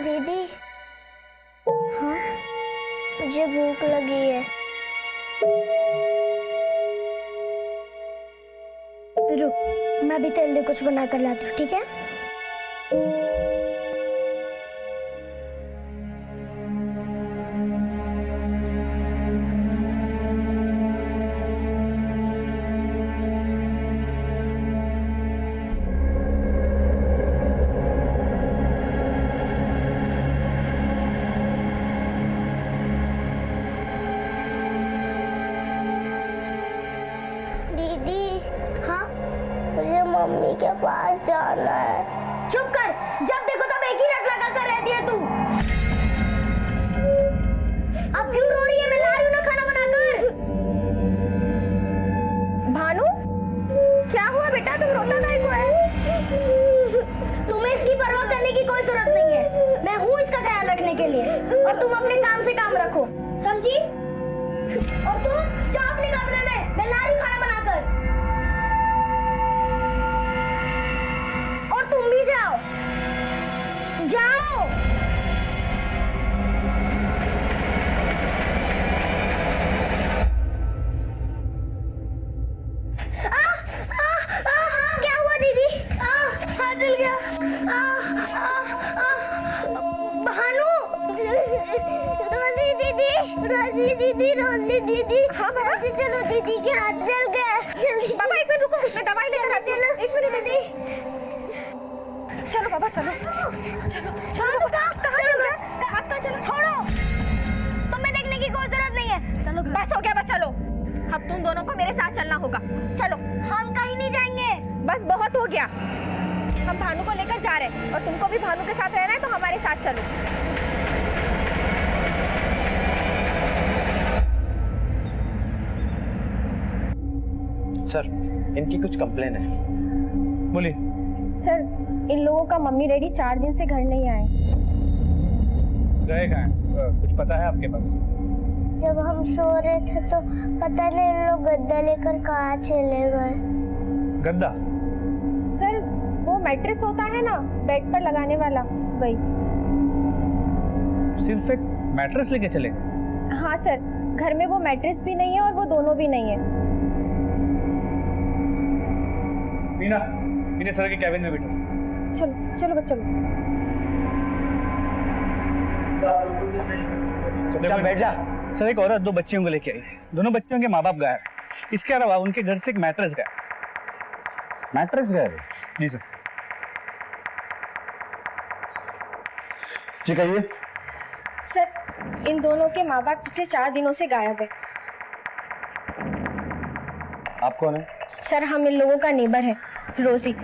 दीदी, हाँ, मुझे भूख लगी है। रुक, मैं भी तेरे लिए कुछ बना कर लाती हूँ, ठीक है? मम्मी के पास जाना है। चुप कर, जब देखो तब एक ही रट लगा कर रहती है तू। अब क्यों रो रही है? मैं ला रही हूँ ना खाना बनाकर। भानु, क्या हुआ बेटा? तुम रोता काहे को है? तुम्हें इसकी परवाह करने की कोई जरूरत नहीं है। मैं हूँ इसका ख्याल रखने के लिए, और तुम अपने काम से काम रखो, समझी? और तुम जाओ अपने कमरे में, मैं ला रही हूँ खाना बनाकर। तुम भी जाओ, जाओ। हाँ, क्या हुआ दीदी? हाथ जल गया। भानु, रोजी दीदी। हाँ बाबा, चलो, दीदी के हाथ जल गया। जल्दी बाबा, एक मिनट रुको, मैं दवाई लेकर आती हूँ। एक मिनट दीदी। चलो बाबा, चलो चलो चलो। तो कहाँ चल रहा है? हाथ कहाँ चला? छोड़ो, तुम्हें देखने की कोई जरूरत नहीं है। चलो, बस हो गया, बस चलो। अब तुम दोनों को मेरे साथ चलना होगा। चलो। हम कहीं नहीं जाएंगे, बस बहुत हो गया। हम भानु को लेकर जा रहे हैं, और तुमको भी भानु के साथ रहना है, तो हमारे साथ चलो। सर, इनकी कुछ कंप्लेन है। बोलिए। सर, इन लोगों का मम्मी डैडी 4 दिन से घर नहीं आए। गए कहाँ हैं? कुछ पता है आपके पास? जब हम सो रहे थे तो पता नहीं इन लोग गद्दा लेकर कहाँ चले गए। गद्दा? सर, वो मैट्रेस होता है ना, बेड पर लगाने वाला, वही। सिर्फ एक मैट्रेस लेके चले गए? हाँ सर, घर में वो मैट्रेस भी नहीं है और वो दोनों भी नहीं है। मीना, इन्हें सर के कैबिन में बिठा। चलो चलो बच्चों, चुपचाप बैठ जा। सर, एक औरत 2 बच्चियों को लेके आई। दोनों बच्चियों के माँ बाप गायब। इसके अलावा उनके घर से एक मैट्रेस गायब। मैट्रेस गायब? जी सर। जी कहिए। सर, इन दोनों के माँ बाप पिछले 4 दिनों से गायब है। आप कौन है? सर, हम इन लोगों का नेबर है, रोजी।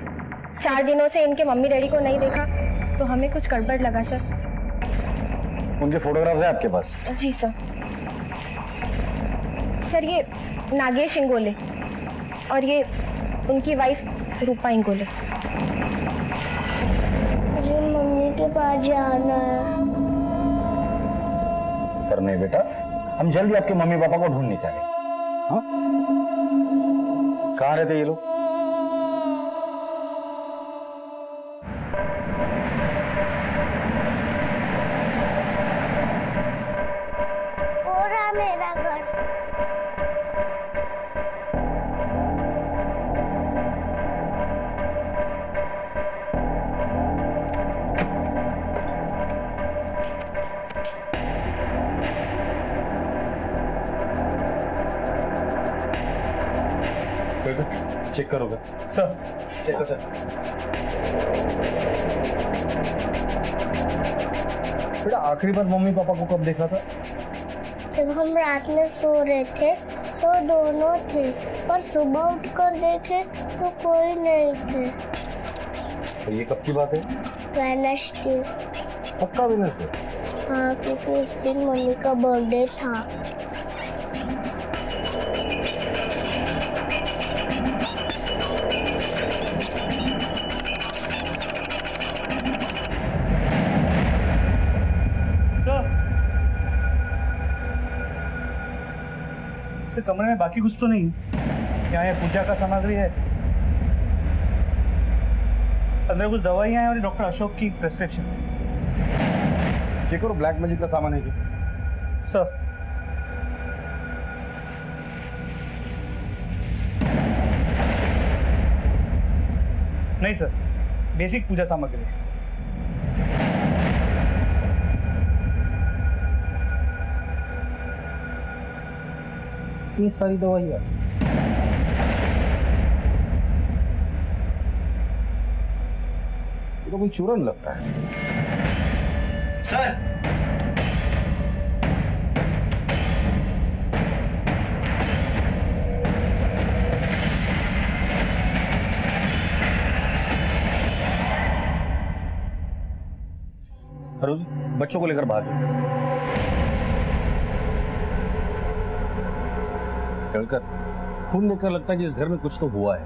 4 दिनों से इनके मम्मी डैडी को नहीं देखा, तो हमें कुछ गड़बड़ लगा सर। उनके फोटोग्राफ्स है आपके पास? जी सर। सर, ये नागेश इंगोले और ये उनकी वाइफ रूपा इंगोले। मुझे मम्मी के पास जाना है। पर नहीं बेटा, हम जल्दी आपके मम्मी पापा को ढूंढ निकालें। हाँ? कहाँ रहते ये लोग? मेरा घर। चेक करोगे? सर, चेक करो सर। बेटा, आखिरी बार मम्मी पापा को कब देखा था? जब हम रात में सो रहे थे तो दोनों थे, पर सुबह उठकर देखे तो कोई नहीं थे। तो ये कब की बात है? वेडनेसडे। पक्का वेडनेसडे? हाँ, क्योंकि उस दिन मम्मी का बर्थडे था। कमरे में बाकी कुछ तो नहीं? यहाँ ये पूजा का सामग्री है, अंदर कुछ दवाइयाँ हैं और डॉक्टर अशोक की प्रेस्क्रिप्शन। चेक करो ब्लैक मैजिक का सामान है क्या? सर नहीं सर, बेसिक पूजा सामग्री। इतनी सारी दवाइयाँ, ये तो कोई चूरन लगता है। सर रोज बच्चों को लेकर बाहर जाओ। चलकर खून देखकर लगता है कि इस घर में कुछ तो हुआ है।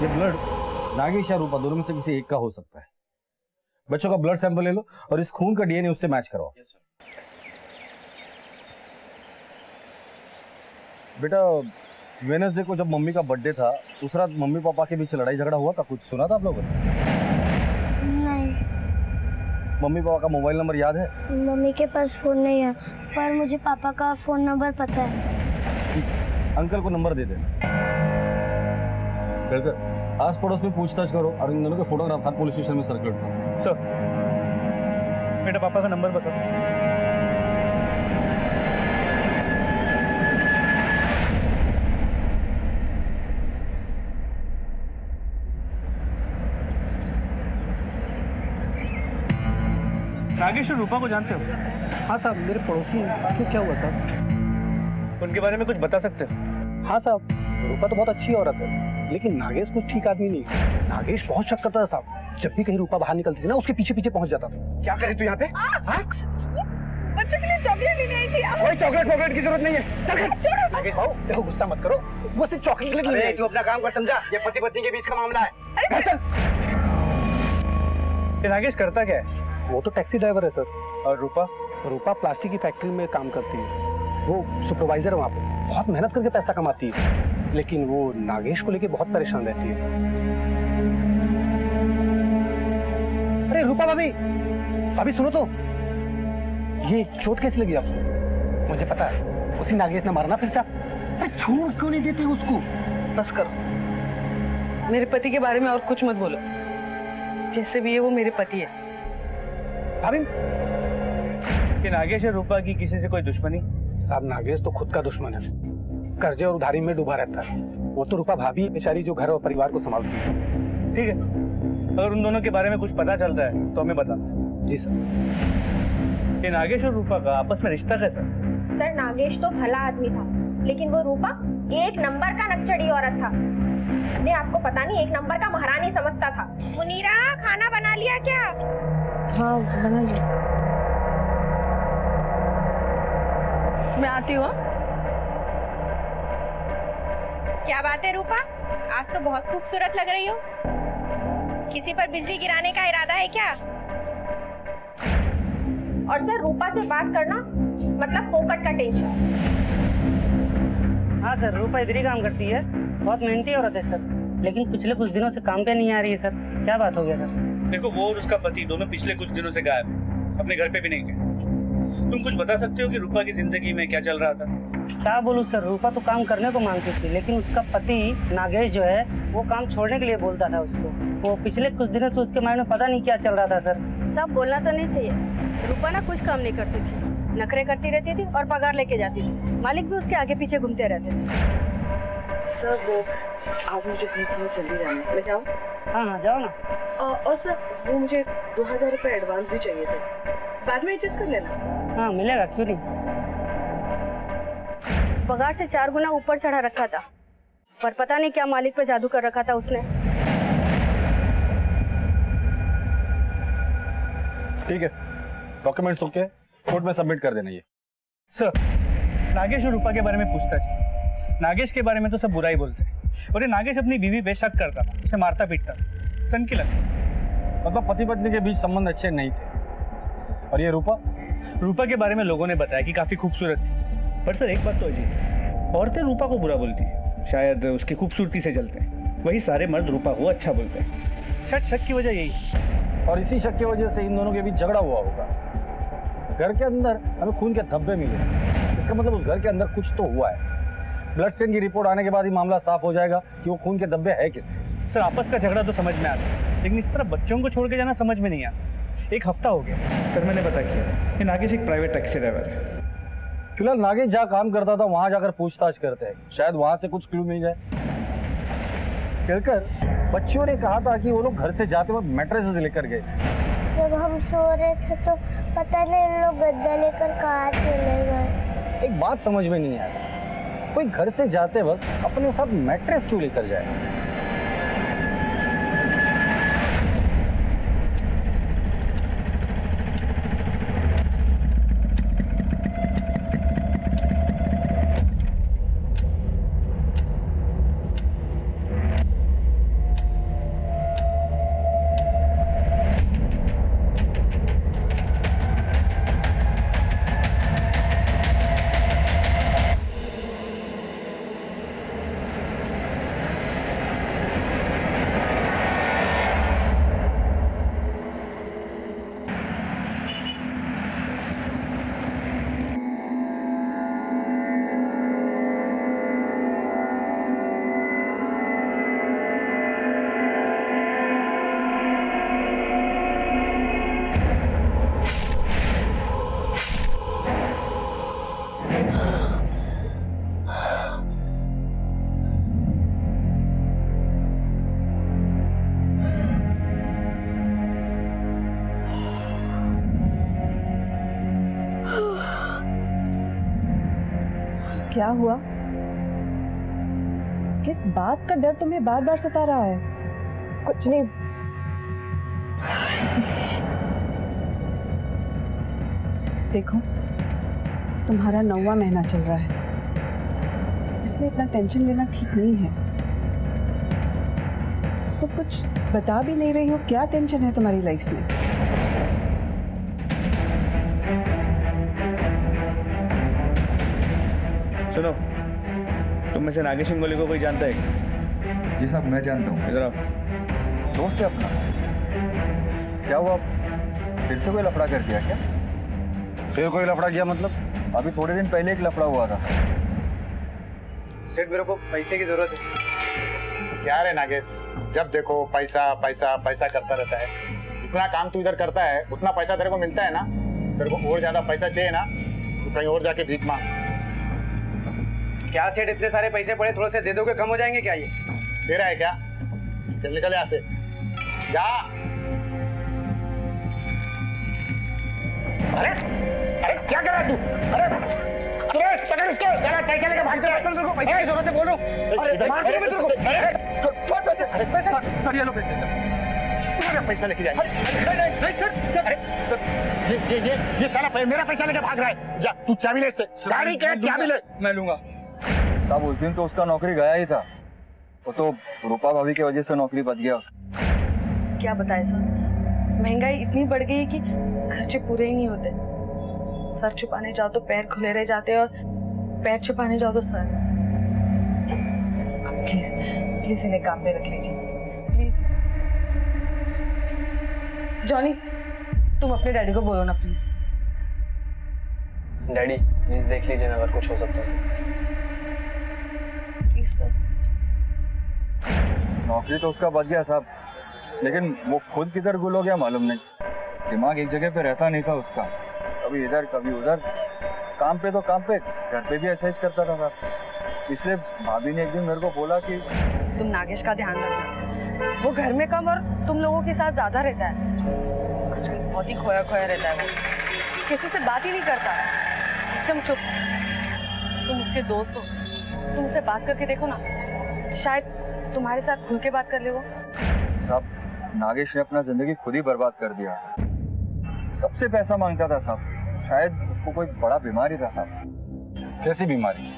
ये ब्लड नागेश या रूपा दोनों में से किसी एक का हो सकता है। बच्चों का ब्लड सैंपल ले लो और इस खून का डीएनए उससे मैच करवाओ। बेटा, वेडनेसडे को जब मम्मी का बर्थडे था उस रात मम्मी पापा के बीच लड़ाई झगड़ा हुआ था, कुछ सुना था आप लोगों ने? नहीं, मम्मी पापा का मोबाइल नंबर याद है? मम्मी के पास फोन नहीं है, पर मुझे पापा का फोन नंबर पता है। अंकल को नंबर दे दे। चलकर आस पड़ोस में पूछताछ करो और इन दोनों के फोटोग्राफ हर पुलिस स्टेशन में सर्कुलेट करो। सर, बेटा पापा का नंबर बताओ। नागेश और रूपा को जानते हो? हाँ साहब, मेरे पड़ोसी हैं। क्यों, क्या हुआ साहब? उनके बारे में कुछ बता सकते हो? हाँ साहब, रूपा तो बहुत अच्छी औरत है, लेकिन नागेश कुछ ठीक आदमी नहीं है। नागेश बहुत शक करता था साहब। जब भी कहीं रूपा बाहर निकलती थी ना, उसके पीछे पीछे पहुंच जाता था। क्या करे तू यहाँ पे? बच्चों के लिए चॉकलेट लेने आई थी। कोई चॉकलेट वॉकलेट की जरूरत नहीं है। चल नागेश भाऊ, देखो गुस्सा मत करो, वो सिर्फ चॉकलेट के लिए। तू अपना काम कर, समझा? ये पति पत्नी के बीच का मामला है। चल। ये नागेश करता क्या है? वो तो टैक्सी ड्राइवर है सर। और रूपा? रूपा प्लास्टिक की फैक्ट्री में काम करती है, वो सुपरवाइजर है वहाँ पे। बहुत मेहनत करके पैसा कमाती है, लेकिन वो नागेश को लेके बहुत परेशान रहती है। अरे रूपा भाभी, भाभी सुनो तो, ये चोट कैसी लगी आपको? मुझे पता है, उसी नागेश ने मारना फिर से। अरे छोड़ क्यों नहीं देते उसको? बस करो, मेरे पति के बारे में और कुछ मत बोलो। जैसे भी है वो मेरे पति है। भाभी, कि नागेश और रूपा की किसी से कोई दुश्मनी? साहब नागेश तो खुद का दुश्मन है, कर्जे और उधारी में डूबा रहता है। वो तो रूपा भाभी बेचारी जो घर और परिवार को संभालती है। ठीक है, अगर उन दोनों के बारे में कुछ पता चलता है तो हमें बताना। जी सर। ये नागेश और रूपा का आपस में रिश्ता कैसा? सर, नागेश तो भला आदमी था, लेकिन वो रूपा एक नंबर का नक्चड़ी औरत था। अपने आपको पता नहीं, एक नंबर का महारानी समझता था। मुनीरा, खाना बना लिया क्या? हाँ बना लिया, मैं आती हूँ। क्या बात है रूपा, आज तो बहुत खूबसूरत लग रही हो। किसी पर बिजली गिराने का इरादा है क्या? और सर, रूपा से बात करना मतलब फोकट का टेंशन। हाँ सर, रूपा इधर ही काम करती है, बहुत मेहनती औरत है सर, लेकिन पिछले कुछ दिनों से काम पे नहीं आ रही है सर। क्या बात हो गया सर? देखो, वो और उसका पति दोनों पिछले कुछ दिनों से गायब है, अपने घर पे भी नहीं गए। तुम कुछ बता सकते हो कि रूपा की जिंदगी में क्या चल रहा था? क्या बोलूं सर, रूपा तो काम करने को मांगती थी, लेकिन उसका पति नागेश जो है वो काम छोड़ने के लिए बोलता था उसको। वो पिछले कुछ दिनों से उसके माइंड में पता नहीं क्या चल रहा था सर। सब बोलना तो नहीं चाहिए। रूपा ना कुछ काम नहीं करती थी, नखरे करती रहती थी और पगार लेके जाती थी। मालिक भी उसके आगे पीछे घूमते रहते थे। सर वो आज मुझे थोड़ा जल्दी जाना है, मैं जाऊँ? हाँ हाँ जाओ ना। और सर वो मुझे 2000 रुपए एडवांस भी चाहिए थे, बाद में एडजस्ट कर लेना। हाँ मिलेगा, क्यों नहीं। पगार से 4 गुना ऊपर चढ़ा रखा था, पर पता नहीं क्या मालिक पे जादू कर रखा था उसने। ठीक है, डॉक्यूमेंट्स ओके, कोर्ट में सबमिट कर देना। ये सर, नागेश और रूपा के बारे में पूछताछ की। नागेश के बारे में तो सब बुरा ही बोलते हैं, और ये नागेश अपनी बीवी पे शक करता था, उसे मारता पीटता था। सन की लगता, मतलब पति पत्नी के बीच संबंध अच्छे नहीं थे। और ये रूपा के बारे में लोगों ने बताया कि काफी खूबसूरत थी। पर सर एक बात तो अजीब, औरतें रूपा को बुरा बोलती है, शायद उसकी खूबसूरती से जलते हैं। वही सारे मर्द रूपा को अच्छा बोलते हैं। शायद शक की वजह यही है। और इसी शक की वजह से इन दोनों के बीच झगड़ा हुआ होगा। घर के अंदर हमें खून के धब्बे मिले, इसका मतलब उस घर के अंदर कुछ तो हुआ है। ब्लड स्टेन की रिपोर्ट आने के बाद ही मामला साफ हो जाएगा कि वो खून के धब्बे है किसके। सर आपस का झगड़ा तो समझ में आता है, लेकिन इस तरह बच्चों को छोड़ के जाना समझ में नहीं आता। एक हफ्ता हो गया सर मैंने पता किया कि नागेश एक प्राइवेट टैक्सी ड्राइवर है। फिलहाल नागेश जहाँ काम करता था वहां जाकर पूछताछ करते हैं, शायद वहां से कुछ क्लू मिल जाए। केलकर, बच्चियों ने कहा था कि वो लोग घर से जाते वक्त मैट्रेसेस लेकर गए। जब हम सो रहे थे तो पता नहीं इन लोग गद्दा लेकर कहाँ चले गए। एक बात समझ में नहीं आती, कोई घर से जाते वक्त अपने साथ मैट्रेस क्यों लेकर जाए? क्या हुआ? किस बात का डर तुम्हें बार बार सता रहा है? कुछ नहीं। देखो, तुम्हारा 9वां महीना चल रहा है, इसमें इतना टेंशन लेना ठीक नहीं है। तुम कुछ बता भी नहीं रही हो, क्या टेंशन है तुम्हारी लाइफ में? सुनो, तुम में से नागेश इंगोली को कोई जानता है? जी साहब मैं जानता हूँ। इधर आओ। दोस्त है अपना। क्या हुआ, फिर से कोई लफड़ा कर दिया क्या? फिर कोई लफड़ा किया मतलब? अभी थोड़े दिन पहले एक लफड़ा हुआ था। सेठ मेरे को पैसे की जरूरत है। क्या रे नागेश, जब देखो पैसा पैसा पैसा करता रहता है। जितना काम तू इधर करता है उतना पैसा तेरे को मिलता है ना। तेरे को और ज्यादा पैसा चाहिए ना तो कहीं और जाके भीख मांग। क्या सेठ इतने सारे पैसे पड़े, थोड़े से दे दोगे, कम हो जाएंगे क्या ये? दे रहा है क्या? चल निकल यहाँ से, जा। अरे अरे क्या कर रहा है तू? अरे सुरेश पकड़ इसको, चला पैसा लेकर भागते रहे। तेरे को पैसे की जरूरत है, बोलो। अरे मार दूंगा मैं तेरे को। अरे छोड़ पैसे। अरे पैसे सर, ये लो पैसे। पैसा लेके जाएंगे। नहीं सर, अरे ये सारा मेरा पैसा लेके भाग रहा है। जा तू चाबी ले इससे, गाड़ी के चाबी ले। मैं लूंगा साहब। उस दिन तो उसका नौकरी गया ही था, वो तो रूपा भाभी की वजह से नौकरी बच गया। क्या बताए सर, महंगाई इतनी बढ़ गई है कि खर्चे पूरे ही नहीं होते। सर छुपाने जाओ तो पैर खुले रह जाते हैं, और पैर छुपाने जाओ तो सर। प्लीज प्लीज इन्हें काम पे रख लीजिए, प्लीज। जॉनी, तुम अपने डैडी को बोलो ना प्लीज। डैडी प्लीज देख लीजिए ना, अगर कुछ हो सकता है। Please sir. नौकरी तो उसका बच गया साहब, लेकिन वो खुद किधर गुल हो गया मालूम नहीं। दिमाग एक जगह पे रहता नहीं था उसका, कभी इधर कभी उधर। काम पे तो काम पे, घर पे भी ऐसा ही करता था साहब। इसलिए भाभी ने एक दिन मेरे को बोला कि तुम नागेश का ध्यान रखना, वो घर में कम और तुम लोगों के साथ ज्यादा रहता है। आजकल बहुत ही खोया खोया रहता है वो, किसी से बात ही नहीं करता, एकदम चुप। तुम उसके दोस्त हो, तुम उससे बात करके देखो ना, शायद तुम्हारे साथ खुल के बात कर ले वो। साहब, नागेश ने अपना जिंदगी खुद ही बर्बाद कर दिया। सबसे पैसा मांगता था साहब, शायद उसको कोई बड़ा बीमारी था साहब। कैसी बीमारी?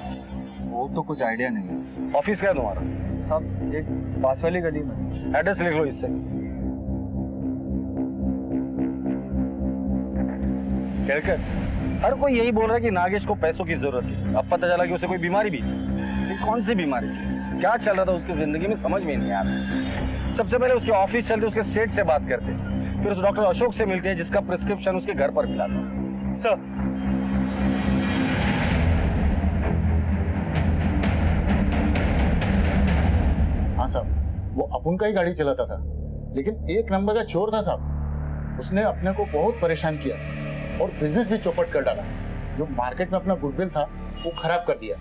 वो तो कुछ आइडिया नहीं है। ऑफिस क्या है तुम्हारा? साहब एक पास वाली गली में। एड्रेस लिख लो इससे। केलकर, हर कोई यही बोल रहा है कि नागेश को पैसों की जरूरत है। अब पता चला कि उसे कोई बीमारी भी थी। ये कौन सी बीमारी थी? क्या चल रहा था उसकी जिंदगी में समझ में नहीं आ रहा। सबसे पहले उसके ऑफिस चलते उसके सेठ से बात करते, फिर उस डॉक्टर अशोक से मिलते हैं जिसका प्रिस्क्रिप्शन उसके घर पर मिला था। सर हाँ साहब, वो अपुन का ही गाड़ी चलाता था, लेकिन एक नंबर का चोर था साहब। उसने अपने को बहुत परेशान किया और बिजनेस भी चौपट कर डाला। जो मार्केट में अपना गुडविल था वो खराब कर दिया,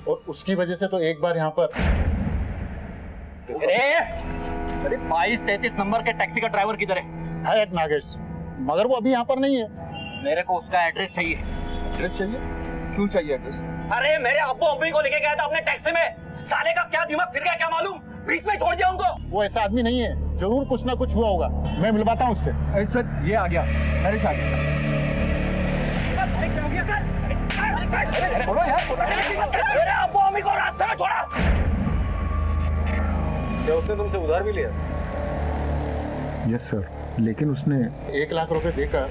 और उसकी वजह से तो एक बार यहाँ पर अरे 22-33 नंबर के टैक्सी का ड्राइवर किधर है? एक नागेश, मगर वो अभी यहाँ पर नहीं है। मेरे को उसका एड्रेस चाहिए। एड्रेस चाहिए? क्यों चाहिए एड्रेस? अरे मेरे अब्बू अम्मी को लेके गया था अपने टैक्सी में, साले का क्या दिमाग फिर गया क्या मालूम, बीच में छोड़ दिया उनको। वो ऐसा आदमी नहीं है, जरूर कुछ ना कुछ हुआ होगा। मैं मिलवाता हूँ उससे। अरे सर ये आ गया, नरेश आ गया। बोलो यार, मेरे अब्बू अम्मी को रास्ते में छोड़ा। क्या उसने तुमसे उधार भी लिया? यस सर, लेकिन उसने 1 लाख रुपए देकर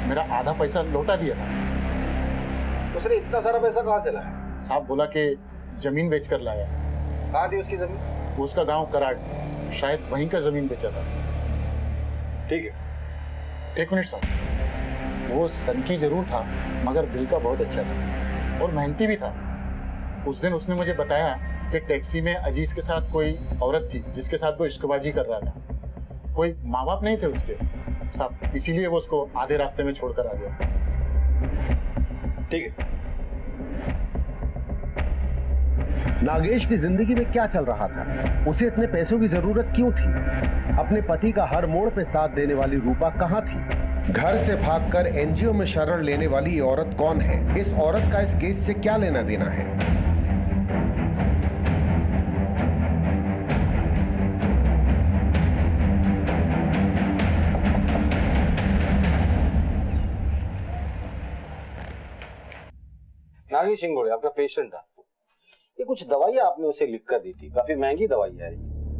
मेरा आधा पैसा लौटा दिया था। उसने इतना सारा पैसा कहाँ से लाया? साहब बोला कि जमीन बेचकर लाया। कहाँ थी उसकी जमीन? उसका गांव कराड़, शायद वहीं का जमीन बेचा था। ठीक है। 1 मिनट साहब, वो सनकी जरूर था मगर दिल का बहुत अच्छा था और मेहनती भी था। उस दिन उसने मुझे बताया कि टैक्सी में अजीज के साथ कोई औरत थी जिसके साथ वो इश्कबाजी कर रहा था। कोई माँ बाप नहीं थे उसके साहब, इसीलिए वो उसको आधे रास्ते में छोड़कर आ गया। ठीक है। नागेश की जिंदगी में क्या चल रहा था? उसे इतने पैसों की जरूरत क्यों थी? अपने पति का हर मोड़ पे साथ देने वाली रूपा कहाँ थी? घर से भागकर एनजीओ में शरण लेने वाली ये औरत कौन है? इस औरत का इस केस से क्या लेना देना है? नागेश इंगोड़े आपका पेशेंट था। ये कुछ दवाइयाँ आपने उसे लिख कर दी थी, काफी महंगी दवाई है ये।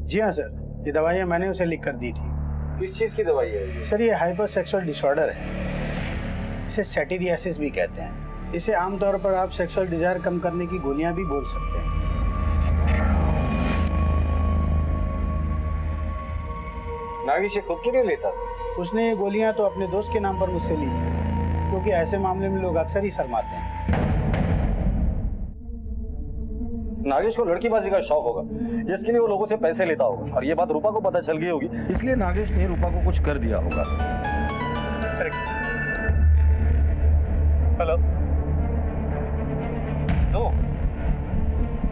जी हाँ सर, ये दवाइयाँ मैंने उसे लिख कर दी थी। किस चीज की दवाई है ये? सर ये हाइपरसेक्सुअल डिसऑर्डर है, इसे सेटिरियासिस भी कहते हैं। इसे आमतौर पर आप सेक्सुअल डिजायर कम करने की गोलियां भी बोल सकते हैं। नागेश ये खुद के लिए लेता था? उसने ये गोलियां तो अपने दोस्त के नाम पर मुझसे ली थी, क्योंकि ऐसे मामले में लोग अक्सर ही शर्माते हैं। नागेश को लड़कीबाजी का शौक होगा, जिसके लिए वो लोगों से पैसे लेता होगा, और ये बात रूपा को पता चल गई होगी, इसलिए नागेश ने रूपा को कुछ कर दिया होगा। सर हेलो,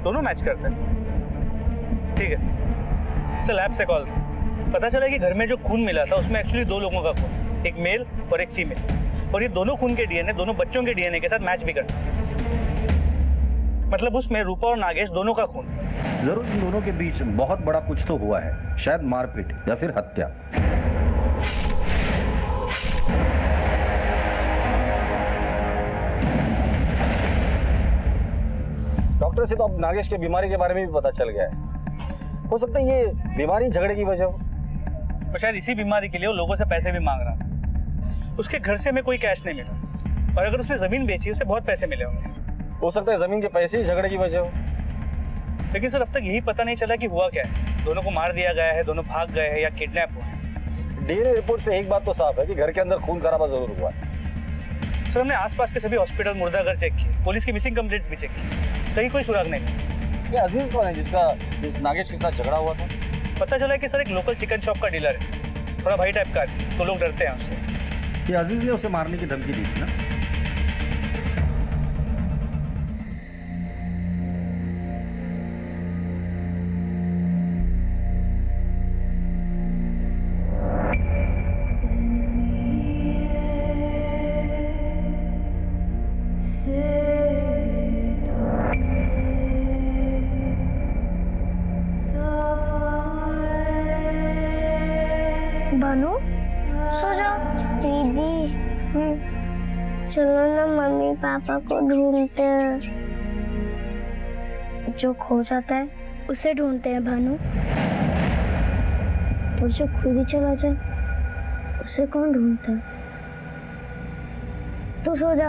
दोनों मैच करते हैं। ठीक है सर, लैब से कॉल पता चला कि घर में जो खून मिला था उसमें एक्चुअली 2 लोगों का खून, एक मेल और एक फीमेल, और ये दोनों खून के डीएनए दोनों बच्चों के डीएनए के साथ मैच भी करते हैं। मतलब उसमें रूपा और नागेश दोनों का खून। जरूर इन दोनों के बीच बहुत बड़ा कुछ तो हुआ है, शायद मारपीट या फिर हत्या। डॉक्टर से तो अब नागेश के बीमारी के बारे में भी पता चल गया है। हो सकता है ये बीमारी झगड़े की वजह हो, और शायद इसी बीमारी के लिए वो लोगों से पैसे भी मांग रहा था। उसके घर से हमें कोई कैश नहीं मिला, और अगर उसने जमीन बेची उसे बहुत पैसे मिले होंगे। हो सकता है जमीन के पैसे ही झगड़े की वजह हो। लेकिन सर अब तक यही पता नहीं चला कि हुआ क्या है। दोनों को मार दिया गया है, दोनों भाग गए हैं या किडनैप हुए। डीएनए रिपोर्ट से एक बात तो साफ है कि घर के अंदर खून खराबा जरूर हुआ है। सर हमने आसपास के सभी हॉस्पिटल, मुर्दाघर चेक किए, पुलिस की मिसिंग कंप्लेंट्स भी चेक की, कहीं कोई सुराग नहीं। ये अजीज कौन है जिसका इस नागेश के साथ झगड़ा हुआ था? पता चला कि सर एक लोकल चिकन शॉप का डीलर है, थोड़ा भाई टाइप का है, तो लोग डरते हैं उससे। ये अजीज ने उसे मारने की धमकी दी थी ना? भानु सो जाओ। दीदी चलो ना, मम्मी पापा को ढूंढते हैं। जो खो जाता है उसे ढूंढते हैं भानु, और जो खुद ही चला जाए उसे कौन ढूंढता है? तू सो जा।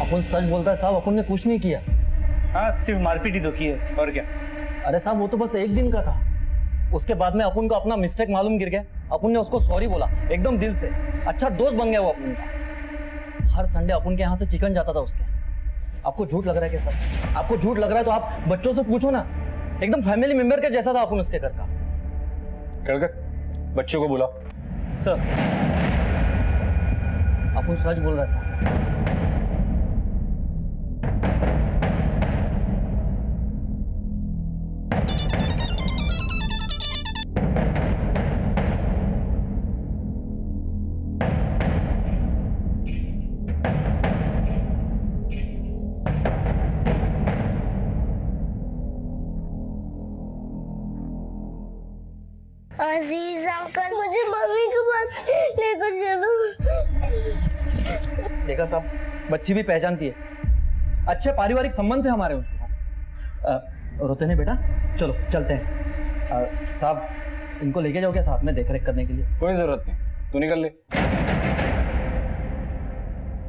अपन सच बोलता है साहब, अपन ने कुछ नहीं किया। हाँ सिर्फ मारपीट ही तो की है, और क्या। अरे साहब वो तो बस एक दिन का था, उसके बाद में अपन को अपना मिस्टेक मालूम गिर गया, अपन ने उसको सॉरी बोला एकदम दिल से, अच्छा दोस्त बन गया वो अपन का। हर संडे अपन के यहाँ से चिकन जाता था उसके। आपको झूठ लग रहा है क्या सर? आपको झूठ लग रहा है तो आप बच्चों से पूछो ना, एकदम फैमिली मेंबर के जैसा था अपन उसके घर का। केळकर बच्चों को बुला। सर अपन सच बोल रहा है सर। अजीज अंकल मुझे मम्मी के पास लेकर चलो। देखा साहब, बच्ची भी पहचानती है, अच्छे पारिवारिक संबंध थे हमारे उनके साथ। रोते नहीं बेटा, चलो चलते हैं। साहब इनको लेके जाओ क्या साथ में देख रेख करने के लिए? कोई जरूरत नहीं, तू निकल ले।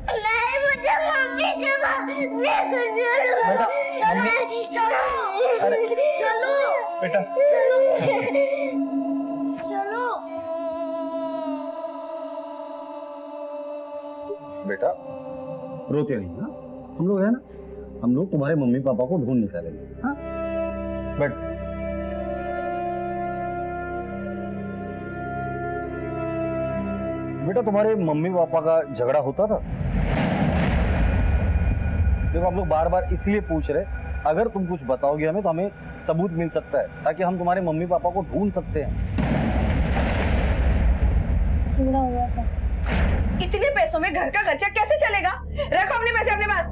नहीं मुझे मम्मी के पास लेकर चलो। बेटा, चलो चलो चलो बेटा चलो चलो। बेटा रोते नहीं, हाँ? हम लोग है ना, हम लोग तुम्हारे मम्मी पापा को ढूंढ निकालेंगे। हाँ बट बेटा तुम्हारे मम्मी पापा का झगड़ा होता था? देखो हम लोग बार बार इसलिए पूछ रहे, अगर तुम कुछ बताओगे हमें तो हमें सबूत मिल सकता है, ताकि हम तुम्हारे मम्मी पापा को ढूंढ सकते हैं। झगड़ा हुआ था। इतने पैसों में घर का खर्चा कैसे चलेगा? रखो अपने पैसे अपने पास।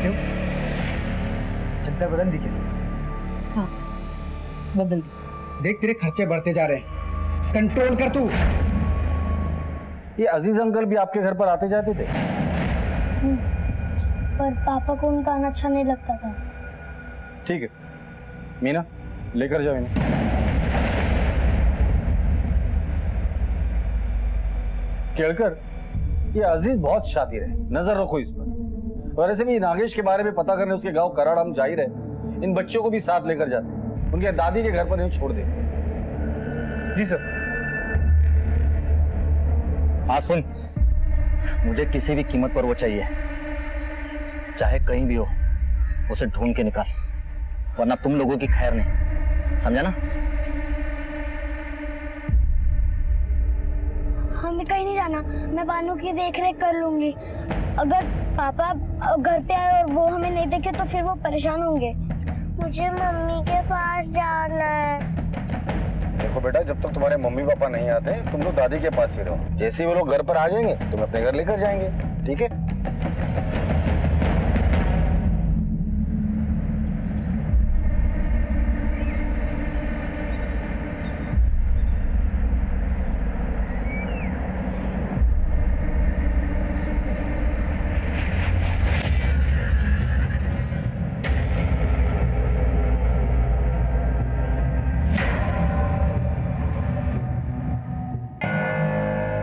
क्यों? चद्दर बदल दी क्या? हाँ बदल दी। देख तेरे खर्चे बढ़ते जा रहे हैं, कंट्रोल कर तू। ये अजीज अंकल भी आपके घर पर आते जाते थे? पर पापा को उनका आना अच्छा नहीं लगता था। ठीक है मीना, लेकर जाओ इन्हें। केळकर, ये अजीज बहुत शातिर है, नजर रखो इस पर। और ऐसे भी नागेश के बारे में पता करने उसके गांव कराड़ हम जा ही रहे, इन बच्चों को भी साथ लेकर जाते, उनके दादी के घर पर इन्हें छोड़ दे। जी सर। हाँ सुन, मुझे किसी भी कीमत पर वो चाहिए, चाहे कहीं भी हो, उसे ढूंढ के निकाल, वरना तुम लोगों की खैर नहीं, समझा ना? हमें कहीं नहीं जाना, मैं बानू की देखरेख कर लूंगी। अगर पापा घर पे आए और वो हमें नहीं देखे तो फिर वो परेशान होंगे। मुझे मम्मी के पास जाना है। देखो बेटा, जब तक तुम्हारे मम्मी पापा नहीं आते तुम लोग दादी के पास ही रहो, जैसे ही वो लोग घर पर आ जाएंगे तुम अपने घर लेकर जाएंगे, ठीक है?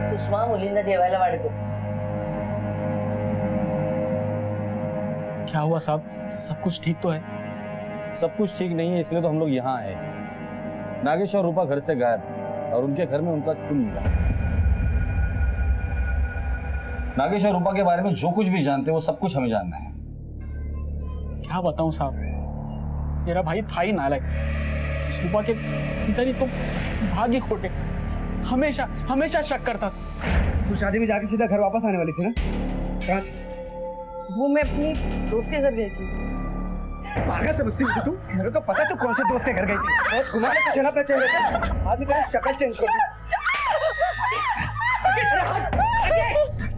सुषमा मुलींना जेवायला वाढतो। क्या हुआ साहब, सब कुछ ठीक तो है? सब कुछ ठीक नहीं है, इसलिए तो हम लोग यहाँ आए। नागेश और रूपा घर से गायब और उनके घर में उनका खून मिला। नागेश और रूपा के बारे में जो कुछ भी जानते हैं वो सब कुछ हमें जानना है। क्या बताऊं साहब, मेरा भाई था ही नालायक। रूपा के पिताजी तो भाग्य खोटे, हमेशा हमेशा शक करता था। तू शादी में जाके सीधा घर वापस आने वाली थी ना? कहाँ? वो मैं अपनी दोस्त के घर गई थी। पागल समझती थी तू? मेरे को पता तू कौन से दोस्त के घर गई थी। और तुम्हारे को चेहरा अपना चेंज कर, आदमी का शक्ल चेंज कर दी।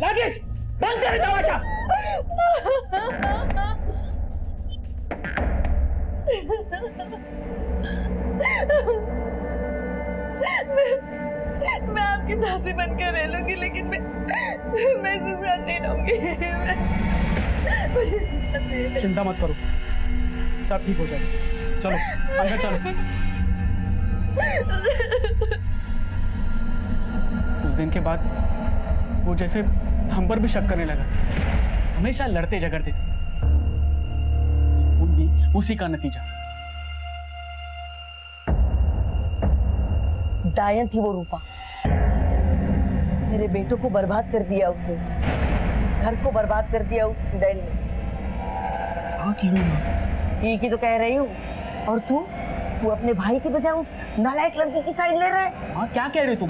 नागेश बंद कर तमाशा। मैं आपकी दासी बनकर रह लूंगी, लेकिन मैं इसके साथ नहीं रहूंगी। चिंता मत करो, सब ठीक हो जाएगा। चलो अंदर चलो। उस दिन के बाद वो जैसे हम पर भी शक करने लगा, हमेशा लड़ते झगड़ते थे। उसी का नतीजा। डायन थी वो रूपा। मेरे बेटों को बर्बाद कर दिया उसने, घर को बर्बाद कर दिया उस चुड़ैल ने। ठीक ही तो कह रही हूँ। और तू अपने भाई के बजाय उस नालायक लड़की की साइड ले रहा है। हाँ, क्या कह रहे हो तुम?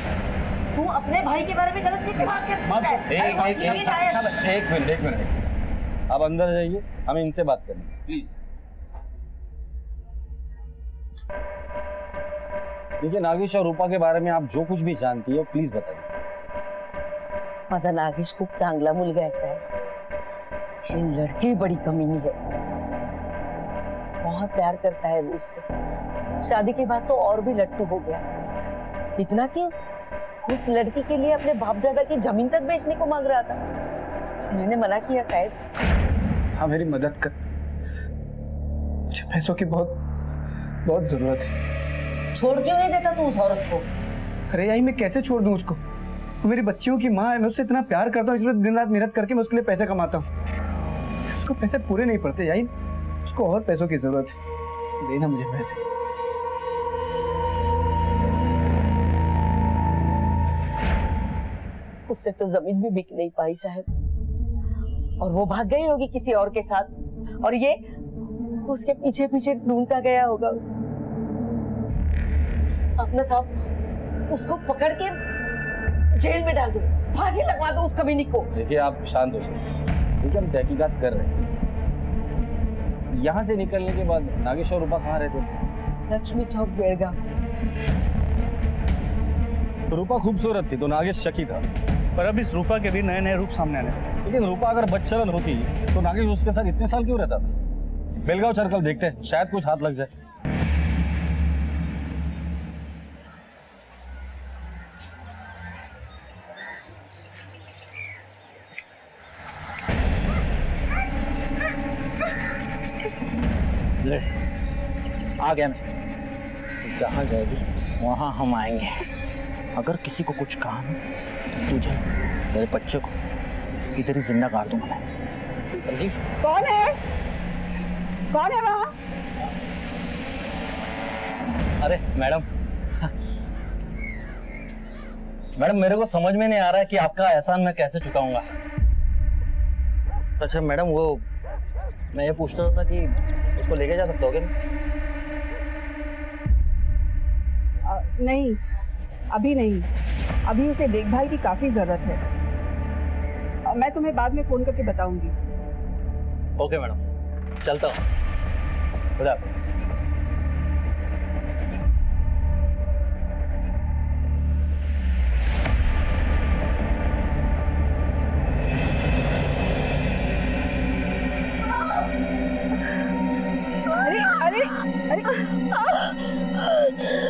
तू अपने भाई के बारे में गलत कैसे बात कर सकता है? एक मिनट, आप अंदर जाइए, हमें इनसे बात करनी है, प्लीज। देखिए, नागेश और रूपा के बारे में आप जो कुछ भी जानती है प्लीज बताइए। माझा नागेश खूप चांगला मुलगा आहे साहेब। ये लड़की बड़ी कमीनी है, बहुत प्यार करता है वो उससे। शादी के बाद तो और भी लट्टू हो गया। इतना क्यों, उस लड़की के लिए अपने बापजादा की जमीन तक बेचने को मांग रहा था। मैंने मना किया साहब। हाँ, मेरी मदद कर, मुझे पैसों की बहुत बहुत जरूरत है। छोड़ क्यों नहीं देता तू उस औरत को? अरे यही मैं कैसे छोड़ दूं उसको? वो मेरी बच्चियों की माँ है, मैं उससे इतना प्यार करता हूँ, इसलिए दिन रात मेहनत करके मैं उसके लिए पैसे कमाता हूँ। उसको पैसे पूरे नहीं पड़ते यही, उसको और पैसों की जरूरत है। देना मुझे पैसे। उससे तो जमीन भी बिक नहीं पाई साहब, और वो भाग गई होगी किसी और के साथ, और ये उसके पीछे पीछे ढूंढता गया होगा उसे। अपना साहब उसको पकड़ के जेल में डाल दो, फांसी लगवा दो उस कमीनी को। देखिए, आप शांत हो जाइए, क्योंकि हम तहकीकात कर रहे हैं। यहाँ से निकलने के बाद नागेश और रूपा कहाँ रहते थे? लक्ष्मी चौक, बेड़गांव। तो रूपा खूबसूरत थी तो नागेश शकी था, पर अब इस रूपा के भी नए नए रूप सामने आने लगे। लेकिन रूपा अगर बदचलन होती तो नागेश उसके साथ इतने साल क्यों रहता था? बेलगांव सर्कल देखते हैं, शायद कुछ हाथ लग जाए। ले, आ गया मैं। जहाँ जाएगी वहाँ हम आएंगे। अगर किसी को कुछ कहा ना तो तुझे, तेरे बच्चे को इधर ही जिंदा काट दूंगा मैं। समझी? कौन है? कौन है वहाँ? अरे मैडम, मैडम मेरे को समझ में नहीं आ रहा है कि आपका एहसान मैं कैसे चुकाऊंगा। अच्छा मैडम, वो मैं ये पूछ रहा था कि उसको लेके जा सकता हो क्या? नहीं, अभी नहीं। अभी उसे देखभाल की काफी जरूरत है। मैं तुम्हें बाद में फोन करके बताऊंगी। ओके मैडम, चलता हूँ। खुदा हाफिज़। अरे अरे अरे,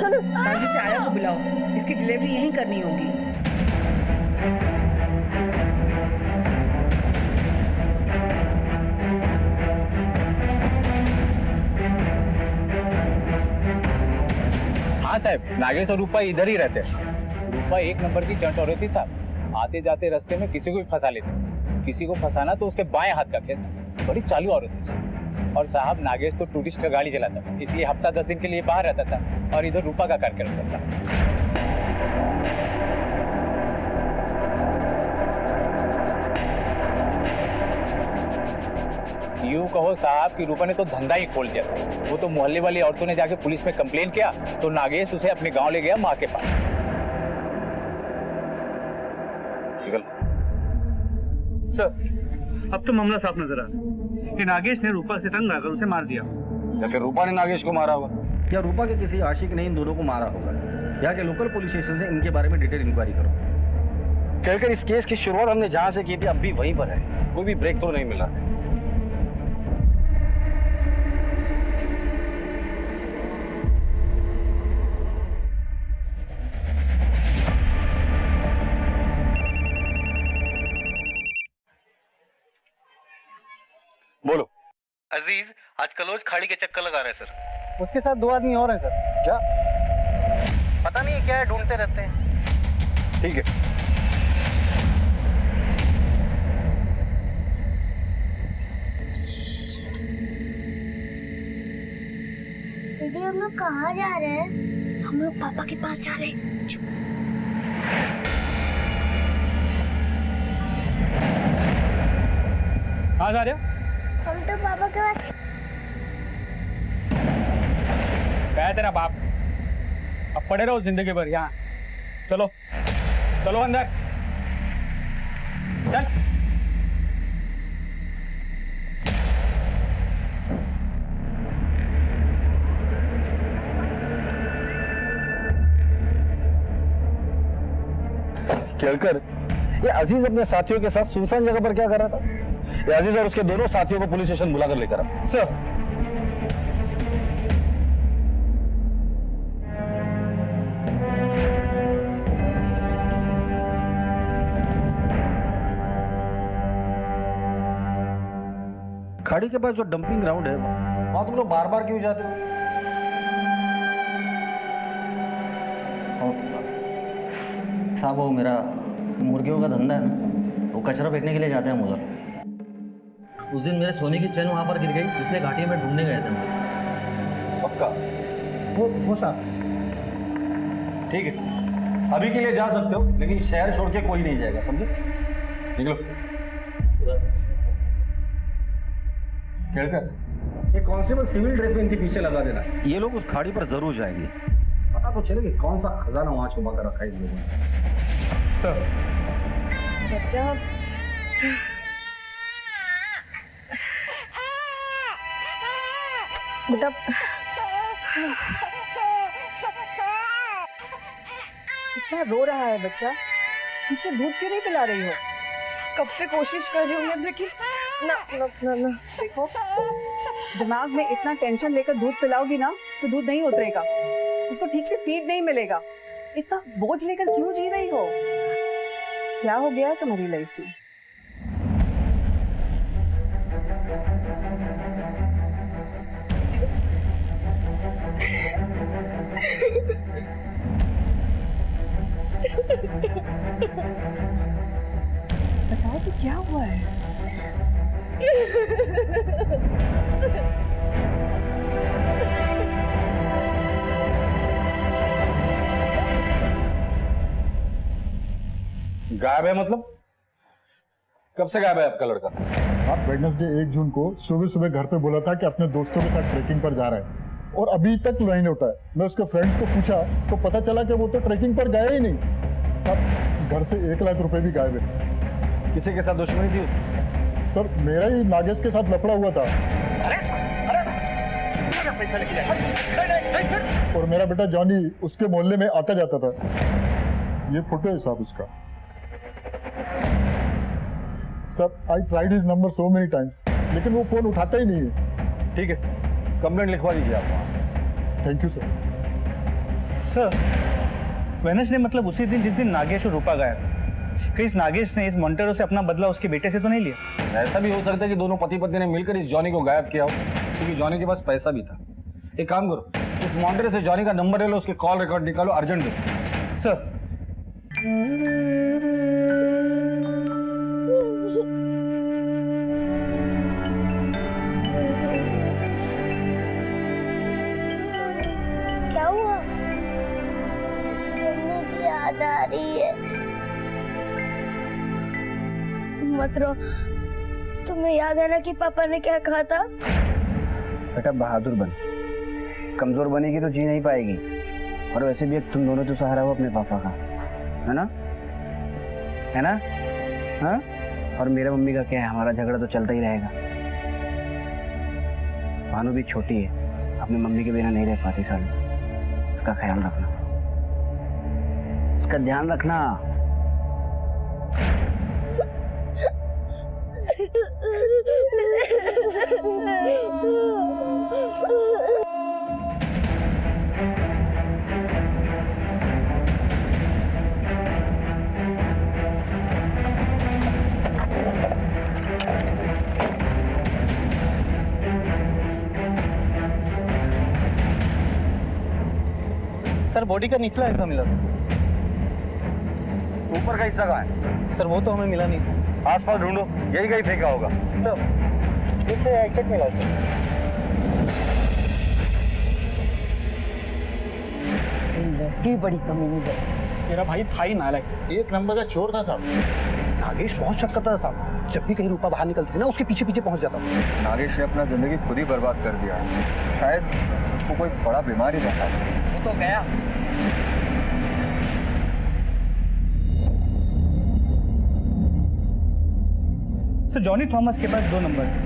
चलो बाजी से आया को बुलाओ, इसकी डिलीवरी यहीं करनी होगी। हाँ साहब, नागेश और रूपा इधर ही रहते हैं। रूपा एक नंबर की चंट औरत थी साहब। आते जाते रास्ते में किसी को भी फंसा लेती। किसी को फंसाना तो उसके बाएं हाथ का खेल था। बड़ी चालू औरत थी साहब। और साहब नागेश तो टूरिस्ट का गाड़ी चलाता था, इसलिए हफ्ता 10 दिन के लिए बाहर रहता था और इधर रूपा का कार्यक्रम करता था। यूं कहो साहब कि रूपा ने तो धंधा ही खोल दिया था। वो तो मोहल्ले वाली औरतों ने जाके पुलिस में कंप्लेन किया तो नागेश उसे अपने गांव ले गया, माँ के पास। सर, अब तो मामला साफ नजर आ रहा है कि नागेश ने रूपा से तंग आकर उसे मार दिया, या फिर रूपा ने नागेश को मारा होगा, या रूपा के किसी आशिक ने इन दोनों को मारा होगा। यहाँ के लोकल पुलिस स्टेशन से इनके बारे में डिटेल इंक्वायरी करो। कहकर इस केस की शुरुआत हमने जहाँ से की थी अब भी वहीं पर है, कोई भी ब्रेक थ्रू नहीं मिला। बोलो। अजीज आज कलोज खाड़ी के चक्कर लगा रहे हैं सर। उसके साथ 2 आदमी और हैं सर। क्या? पता नहीं क्या है, ढूंढते रहते हैं। ठीक है, हम लोग कहाँ जा रहे हैं? हम लोग पापा के पास जा रहे हैं। चुप। कहाँ जा रहे हो? हम तो पापा के पास। क्या है तेरा बाप? अब पड़े रहो जिंदगी भर यहाँ। चलो चलो अंदर चल। केलकर, ये अजीज अपने साथियों के साथ सुनसान जगह पर क्या कर रहा था? ये अजीज और उसके दोनों साथियों को पुलिस स्टेशन बुलाकर लेकर आ। सर, खाड़ी के पास जो डंपिंग ग्राउंड है वहां तुम लोग बार बार क्यों जाते हो? साहब वो मेरा मुर्गियों का धंधा है ना, वो कचरा फेंकने के लिए जाते हैं हम उधर। उस दिन मेरे सोने की चेन वहां पर गिर गई, इसलिए घाटी में ढूंढने गए थे हम। पक्का? वो साहब। ठीक है, अभी के लिए जा सकते हो, लेकिन शहर छोड़ के कोई नहीं जाएगा, समझे? निकलो। केलकर, एक कांस्टेबल सिविल ड्रेस में इनके पीछे लगा देना। ये लोग उस खाड़ी पर जरूर जाएंगे। पता तो चले कि कौन सा खजाना वहां छुपा कर रखा है इन लोगों ने। सर, बच्चा बेटा इतना रो रहा है बच्चा, इसे दूध क्यों नहीं पिला रही हो? कब से कोशिश कर रही हूँ मैं, लेकिन ना ना ना ना। देखो, दिमाग में इतना टेंशन लेकर दूध पिलाओगी ना तो दूध नहीं उतरेगा, उसको ठीक से फीड नहीं मिलेगा। इतना बोझ लेकर क्यों जी रही हो? क्या हो गया है तुम्हारी लाइफ में? बताओ तो क्या हुआ है? गायब है मतलब? कब से गायब है आपका लड़का? आप वेडनेसडे 1 जून को सुबह सुबह घर पे बोला था कि अपने दोस्तों के साथ ट्रैकिंग पर जा रहा है, और अभी तक नहीं लौटा है। मैं उसके फ्रेंड्स को पूछा तो पता चला कि वो तो ट्रैकिंग पर गया ही नहीं। साहब, घर से 1 लाख रुपए भी गायब है। किसी के साथ दुश्मनी थी उसकी? सर, मेरा ही नागेश के साथ लफड़ा हुआ था। पैसा लेके जाए। और मेरा बेटा जॉनी उसके मोहल्ले में आता जाता था। ये फोटो है साहब उसका। Sir, I tried his number so many times, लेकिन वो फोन उठाता ही नहीं है। ठीक है, कंप्लेंट लिखवा दीजिए आप। Thank you sir. Sir, Wednesday मतलब उसी दिन जिस दिन नागेश और रूपा गायब। कहीं इस नागेश ने इस मॉन्टेरो से अपना बदला उसके बेटे से तो नहीं लिया? ऐसा भी हो सकता है कि दोनों पति पत्नी ने मिलकर इस जॉनी को गायब किया हो, क्योंकि जॉनी के पास पैसा भी था। एक काम करो, इस मॉन्टेरो से जॉनी का नंबर ले लो, उसके कॉल रिकॉर्ड निकालो अर्जेंट बेसिस। सर, क्या हुआ? मम्मी की याद आ रही है। मत रो। तुम्हें याद है ना कि पापा ने क्या कहा था? बेटा बहादुर बन, कमजोर बनेगी तो जी नहीं पाएगी। और वैसे भी तुम दोनों तो सहारा हो अपने पापा का, है ना? है ना? हाँ? और मेरा मम्मी का क्या है, हमारा झगड़ा तो चलता ही रहेगा। भानु भी छोटी है, अपनी मम्मी के बिना नहीं रह पाती साल में। उसका ख्याल रखना, उसका ध्यान रखना। सर बॉडी का निचला हिस्सा मिला था। ऊपर का हिस्सा कहाँ है? सर वो तो हमें मिला नहीं। आसपास ढूंढो, यही कहीं फेंका होगा। तो मिला सर। लड़की बड़ी कमीनी है। मेरा भाई था ही नालायक। एक नंबर का चोर था साहब। नागेश बहुत शक करता था साहब, जब भी कहीं रूपा बाहर निकलती थी ना उसके पीछे पीछे पहुंच जाता था। नागेश ने अपना जिंदगी खुद ही बर्बाद कर दिया। शायद उसको कोई बड़ा बीमारी रहता है। वो तो गया। सो जॉनी थॉमस के पास 2 नंबर्स थे।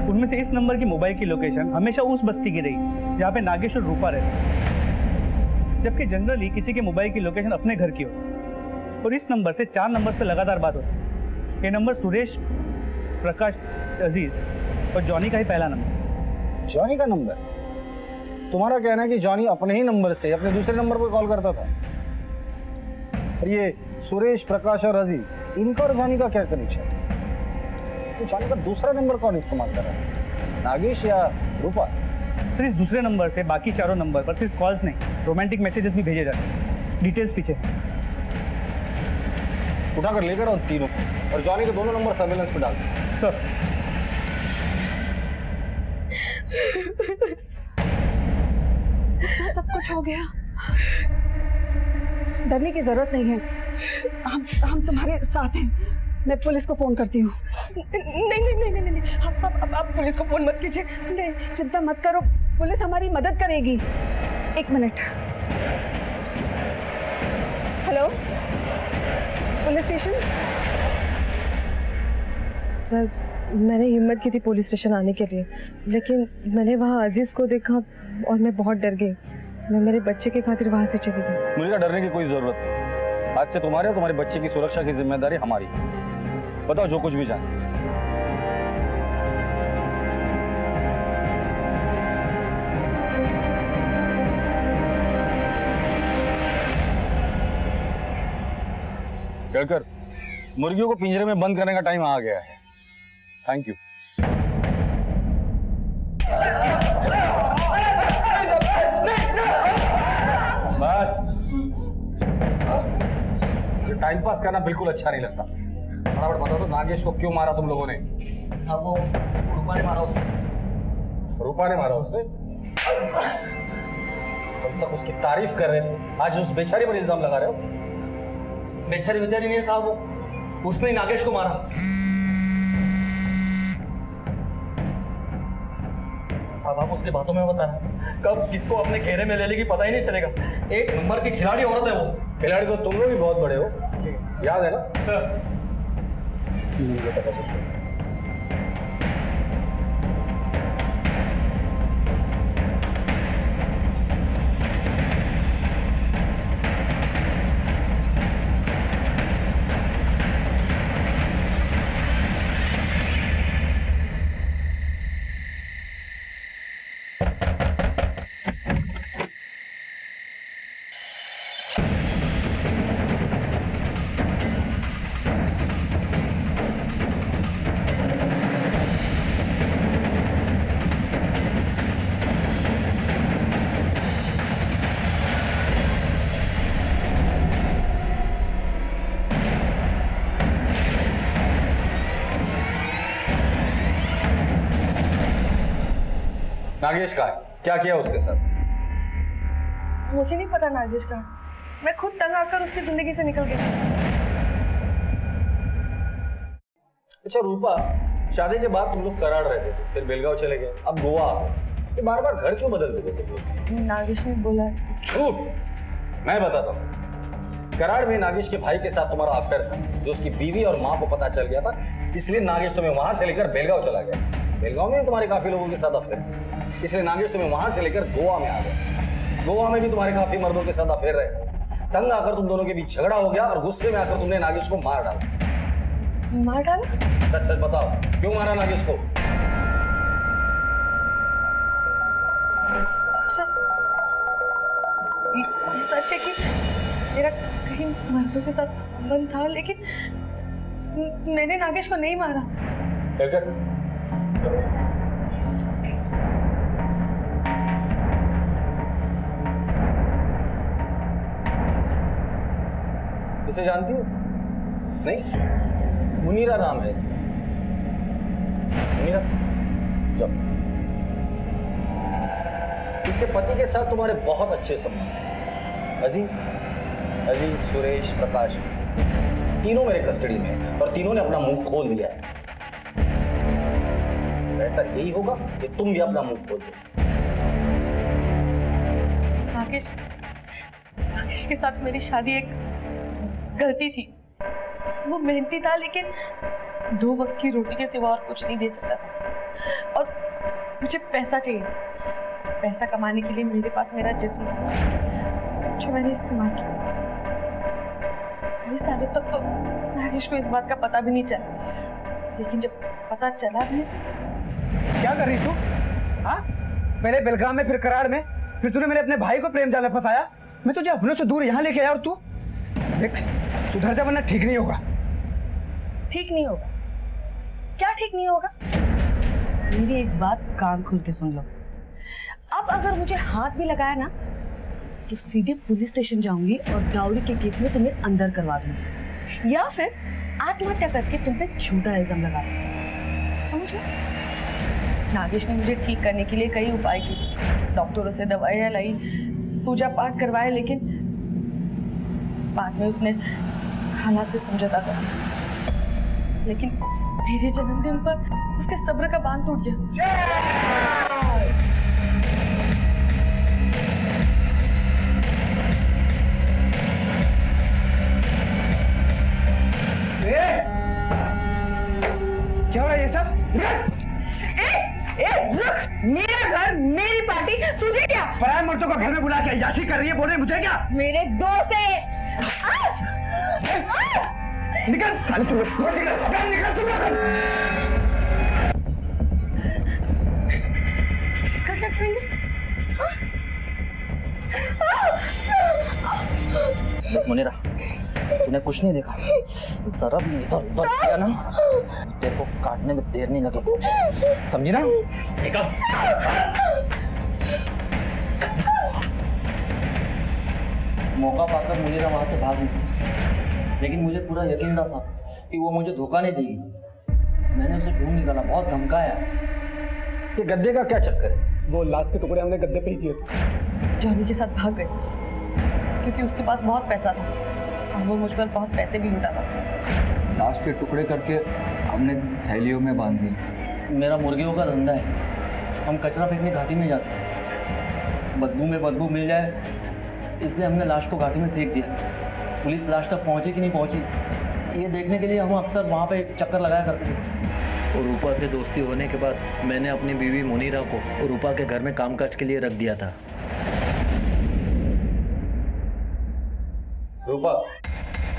उनमें से इस नंबर की मोबाइल की लोकेशन हमेशा उस बस्ती की रही जहाँ पे नागेश और रूपा रहते, जबकि जनरली किसी के मोबाइल की लोकेशन अपने घर की होती। और इस नंबर से 4 नंबर्स पे लगातार बात होती। ये नंबर सुरेश, प्रकाश, अजीज और जॉनी का ही पहला नंबर। जॉनी का नंबर? तुम्हारा कहना है कि जॉनी अपने ही नंबर से अपने दूसरे नंबर पर कॉल करता था? और ये सुरेश, प्रकाश और अजीज, इनका और जॉनी का क्या कनेक्शन? तो जॉनी का दूसरा नंबर कौन इस्तेमाल कर रहा है, नागेश या रूपा? सर इस दूसरे नंबर से बाकी चारों नंबर पर सिर्फ कॉल्स नहीं, रोमांटिक मैसेजेस भी भेजे जाते हैं। डिटेल्स पीछे उठाकर लेकर आओ तीनों और जॉनी के दोनों नंबर सर्वेलेंस पे डाल दो। सर इतना सब कुछ हो गया, डरने की जरूरत नहीं है। हम तुम्हारे साथ हैं। मैं पुलिस को फोन करती हूँ। नहीं नहीं नहीं नहीं नहीं, आप पुलिस को फोन मत कीजिए। नहीं, चिंता मत करो, पुलिस हमारी मदद करेगी। 1 minute. Hello, police station. Sir मैंने हिम्मत की थी पुलिस स्टेशन आने के लिए, लेकिन मैंने वहाँ अजीज को देखा और मैं बहुत डर गई। मैं मेरे बच्चे के खातिर वहाँ से चली गई। मुझे डरने की कोई जरूरत नहीं। आज से तुम्हारे और तुम्हारे बच्चे की सुरक्षा की जिम्मेदारी हमारी। बताओ जो कुछ भी जाने। कहकर मुर्गियों को पिंजरे में बंद करने का टाइम आ गया है। Thank you. बस, टाइम पास करना बिल्कुल अच्छा नहीं लगता। फटाफट बताओ तो नागेश को क्यों मारा तुम लोगों ने? साहब वो रूपा ने मारा उसे। रूपा ने मारा उसे? तुम तक उसकी तारीफ कर रहे थे, आज उस बेचारी पर इल्जाम लगा रहे हो। बेचारी बेचारी नहीं है साहब, वो उसने ही नागेश को मारा। साहब आप उसकी बातों में बता रहे, कब किसको अपने घेरे में ले लेगी पता ही नहीं चलेगा। 1 नंबर की खिलाड़ी औरत है वो। खिलाड़ी तो तुम लोग भी बहुत बड़े हो, याद है ना? मुझे पता चलता है। नागेश का है, क्या किया उसके साथ? मुझे नहीं पता नागेश का, मैं खुद तंग आकर उसकी जिंदगी से निकल गई। अच्छा रूपा, शादी के बाद तुम लोग कराड़ रहते थे, फिर बेलगांव चले गए, अब गोवा आ गए। बार बार घर क्यों बदल देते थे? नागेश ने बोला। झूठ, मैं बताता हूँ। कराड़ में नागेश के भाई के साथ तुम्हारा अफेयर था, जो उसकी बीवी और माँ को पता चल गया था, इसलिए नागेश तुम्हें वहां से लेकर बेलगांव चला गया। बेलगांव में तुम्हारे काफी लोगों के साथ अफेयर, इसलिए नागेश तुम्हें वहां से लेकर गोवा में आ गया। गोवा में भी तुम्हारे काफी मर्दों के साथ अफेयर रहे। तंग आकर तुम दोनों के बीच झगड़ा हो गया और गुस्से में आकर तुमने नागेश को मार डाला। मार डाला? सच सच बताओ, क्यों मारा नागेश को? सच है कि मेरा कहीं मर्दों के साथ संबंध था, लेकिन मैंने नागेश को नहीं मारा। इसे जानती हो? नहीं, मुनीरा नाम है इसका। मुनीरा, जब इसके पति के साथ तुम्हारे बहुत अच्छे संबंध हैं, अजीज, अजीज, सुरेश, प्रकाश, तीनों मेरे कस्टडी में हैं और तीनों ने अपना मुंह खोल दिया है। बेहतर यही होगा कि तुम भी अपना मुंह खोल दो। नागेश के साथ मेरी शादी एक गलती थी। वो मेहनती था लेकिन 2 वक्त की रोटी के सिवा और कुछ नहीं दे सकता था और मुझे पैसा चाहिए था। पैसा कमाने के लिए मेरे पास मेरा जिस्म था जो मैंने इस्तेमाल किया। कई सालों तक तो नागेश को इस बात का पता भी नहीं चला, लेकिन जब पता चला भी। क्या कर रही तू? हाँ, पहले बेलगाम में, फिर कराड़ में, फिर तूने मेरे अपने भाई को प्रेम जाल में फंसाया। मैं तुझे अपनों से दूर यहाँ लेके आया और तू देख, सुधर जा वरना ठीक नहीं होगा। ठीक नहीं होगा? क्या ठीक नहीं होगा? मेरी एक बात कान खोल के सुन लो। अब अगर मुझे हाथ भी लगाया ना तो सीधे पुलिस स्टेशन जाऊंगी और डाउरी के केस में तुम्हें अंदर करवा दूंगी, या फिर आत्महत्या करके तुम पे झूठा इल्जाम लगा दूंगी। समझ गए? नागेश ने मुझे ठीक करने के लिए कई उपाय किए, डॉक्टरों से दवाइयाँ लाई, पूजा पाठ करवाए, लेकिन बाद में उसने हालात से समझौता कर लिया। लेकिन मेरे जन्मदिन पर उसके सब्र का बांध टूट गया। क्या हो रहा है ये सब? रुक! मेरा घर, मेरी पार्टी, तुझे क्या? पराये मर्दों को घर में बुला के अय्याशी कर रही है, बोल रही मुझे क्या? मेरे दोस्त है। निकल साले तुम लोग, निकल तुम लोग। इसका क्या करेंगे? मुनीरा, तूने कुछ नहीं देखा? जरा भी इधर उधर किया ना, तेरे को काटने में देर नहीं लगेगी, समझी ना? निकल। मौका पाकर मुनीरा वहां से भाग निकली, लेकिन मुझे पूरा यकीन था साहब कि वो मुझे धोखा नहीं देगी। मैंने उसे ढूंढ निकाला, बहुत धमकाया। ये गद्दे का क्या चक्कर है? वो लाश के टुकड़े हमने गद्दे पे ही किए थे। जॉनी के साथ भाग गए क्योंकि उसके पास बहुत पैसा था और वो मुझ पर बहुत पैसे भी लुटाता था। लाश के टुकड़े करके हमने थैलियों में बांध दी। मेरा मुर्गियों का धंधा है, हम कचरा फेंकने घाटी में जाते हैं, बदबू में बदबू मिल जाए इसलिए हमने लाश को घाटी में फेंक दिया। पुलिस लाश तक पहुंची कि नहीं पहुंची ये देखने के लिए हम अक्सर वहाँ पे चक्कर लगाया करते थे। और रूपा से दोस्ती होने के बाद मैंने अपनी बीवी मुनीरा को रूपा के घर में कामकाज के लिए रख दिया था। रूपा,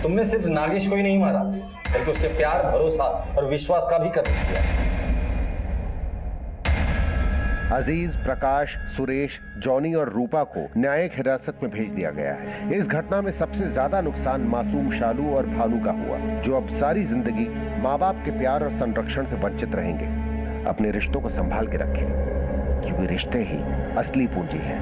तुमने सिर्फ नागेश को ही नहीं मारा बल्कि उसके प्यार, भरोसा और विश्वास का भी कत्ल किया। अजीज, प्रकाश, सुरेश, जॉनी और रूपा को न्यायिक हिरासत में भेज दिया गया है। इस घटना में सबसे ज्यादा नुकसान मासूम शालू और भानु का हुआ, जो अब सारी जिंदगी माँ बाप के प्यार और संरक्षण से वंचित रहेंगे। अपने रिश्तों को संभाल के रखें, क्योंकि रिश्ते ही असली पूंजी है।